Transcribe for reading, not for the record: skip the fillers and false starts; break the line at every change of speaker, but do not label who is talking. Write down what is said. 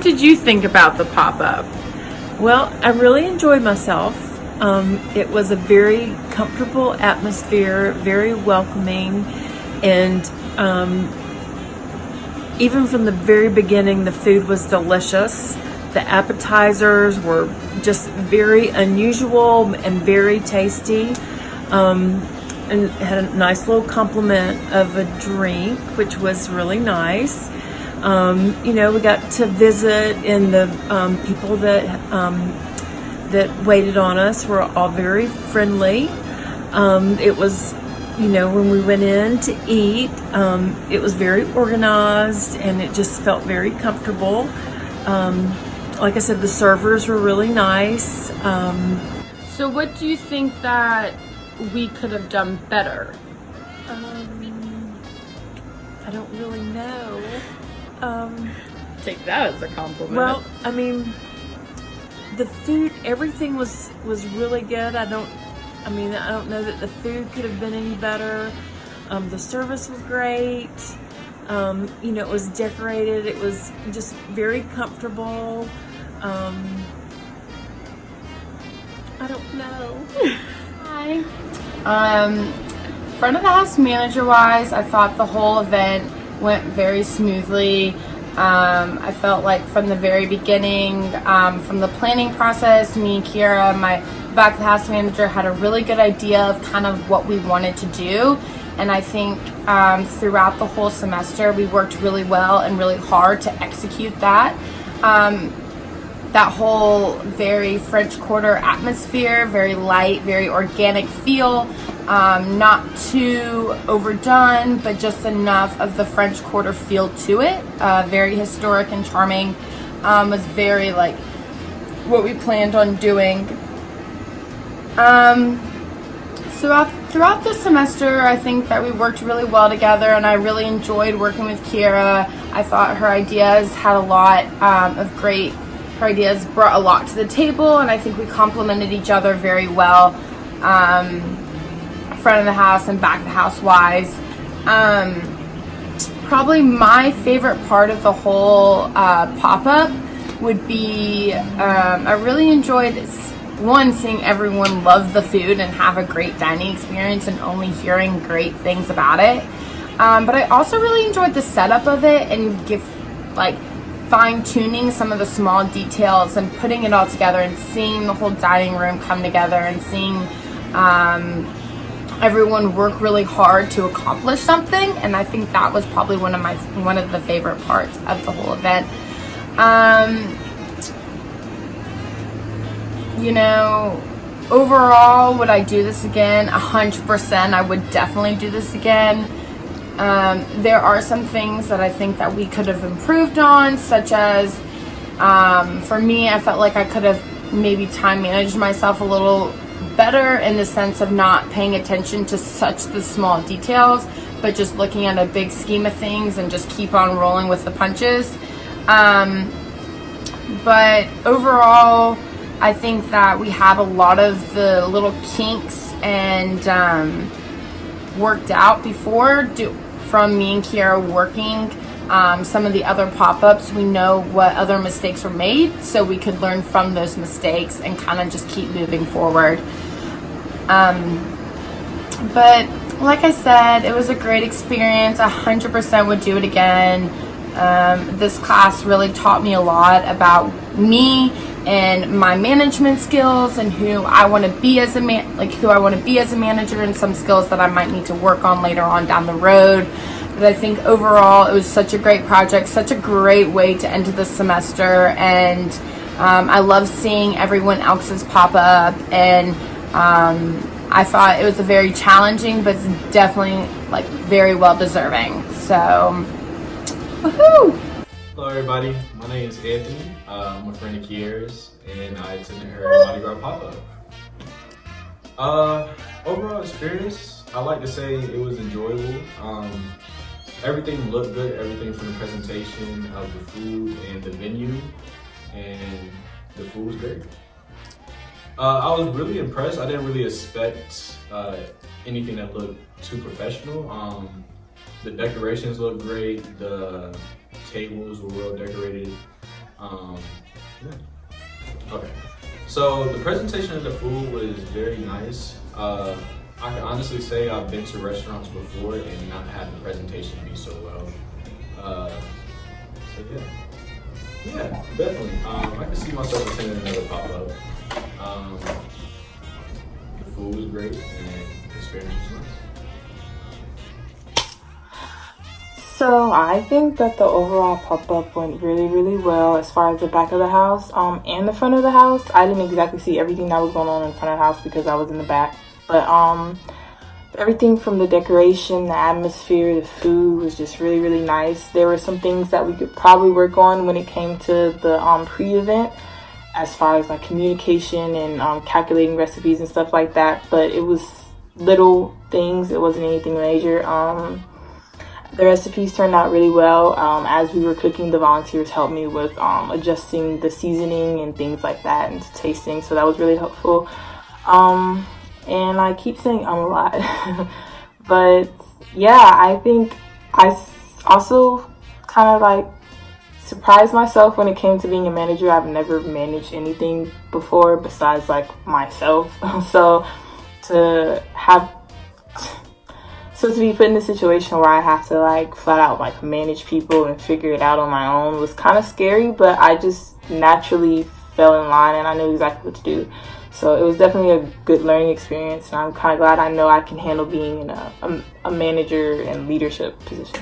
did you think about the pop-up?
Well, I really enjoyed myself. It was a very comfortable atmosphere, very welcoming, and even from the very beginning, the food was delicious. The appetizers were just very unusual and very tasty, and had a nice little compliment of a drink, which was really nice. We got to visit, and the people that waited on us were all very friendly. It was, when we went in to eat, it was very organized, and it just felt very comfortable. Like I said, the servers were really nice.
So what do you think that we could have done better?
I don't really know.
Take that as a compliment.
Well, I mean, the food, everything was really good. I don't know that the food could have been any better. The service was great. It was decorated. It was just very comfortable. I don't know.
Hi. Front of the house manager wise, I thought the whole event went very smoothly. I felt like from the very beginning, from the planning process, me and Kiera, my back of the house manager, had a really good idea of kind of what we wanted to do. And I think throughout the whole semester, we worked really well and really hard to execute that. That whole very French Quarter atmosphere, very light, very organic feel, not too overdone, but just enough of the French Quarter feel to it. Very historic and charming. Was very like what we planned on doing. Throughout the semester, I think that we worked really well together, and I really enjoyed working with Kiera. I thought her ideas had a lot her ideas brought a lot to the table, and I think we complemented each other very well, front of the house and back of the house wise. Probably my favorite part of the whole pop-up would be, I really enjoyed seeing everyone love the food and have a great dining experience and only hearing great things about it. But I also really enjoyed the setup of it and fine-tuning some of the small details and putting it all together and seeing the whole dining room come together and seeing everyone work really hard to accomplish something. And I think that was probably one of the favorite parts of the whole event. Overall, would I do this again? 100%. I would definitely do this again. There are some things that I think that we could have improved on, such as, for me, I felt like I could have maybe time managed myself a little better in the sense of not paying attention to such the small details, but just looking at a big scheme of things and just keep on rolling with the punches. But overall, I think that we had a lot of the little kinks and worked out before from me and Kiera working some of the other pop-ups. We know what other mistakes were made, so we could learn from those mistakes and kind of just keep moving forward. But like I said, it was a great experience. 100% would do it again. This class really taught me a lot about me and my management skills and who I want to be as a manager, and some skills that I might need to work on later on down the road. But I think overall it was such a great project, such a great way to end the semester, and I love seeing everyone else's pop up, and I thought it was a very challenging, but definitely very well deserving. So, woohoo!
Hello everybody, my name is Anthony. I'm a friend of Kiera's, and I attended her Mardi Gras pop-up. Overall experience, I like to say it was enjoyable. Everything looked good, everything from the presentation of the food and the venue, and the food was great. I was really impressed. I didn't really expect anything that looked too professional. The decorations looked great, the tables were well decorated. Yeah. Okay. So the presentation of the food was very nice. I can honestly say I've been to restaurants before and not had the presentation be so well. So yeah, definitely. I can see myself attending another pop-up. The food was great and the experience was nice.
So I think that the overall pop-up went really, really well as far as the back of the house and the front of the house. I didn't exactly see everything that was going on in the front of the house because I was in the back. But everything from the decoration, the atmosphere, the food was just really, really nice. There were some things that we could probably work on when it came to the pre-event as far as like communication and calculating recipes and stuff like that. But it was little things. It wasn't anything major. The recipes turned out really well. As we were cooking, the volunteers helped me with adjusting the seasoning and things like that and tasting. So that was really helpful. And I keep saying a lot. But yeah, I think I also kind of like surprised myself when it came to being a manager. I've never managed anything before besides like myself. So to be put in a situation where I have to like flat out like manage people and figure it out on my own was kind of scary, but I just naturally fell in line and I knew exactly what to do. So it was definitely a good learning experience, and I'm kind of glad I know I can handle being in a manager and leadership position.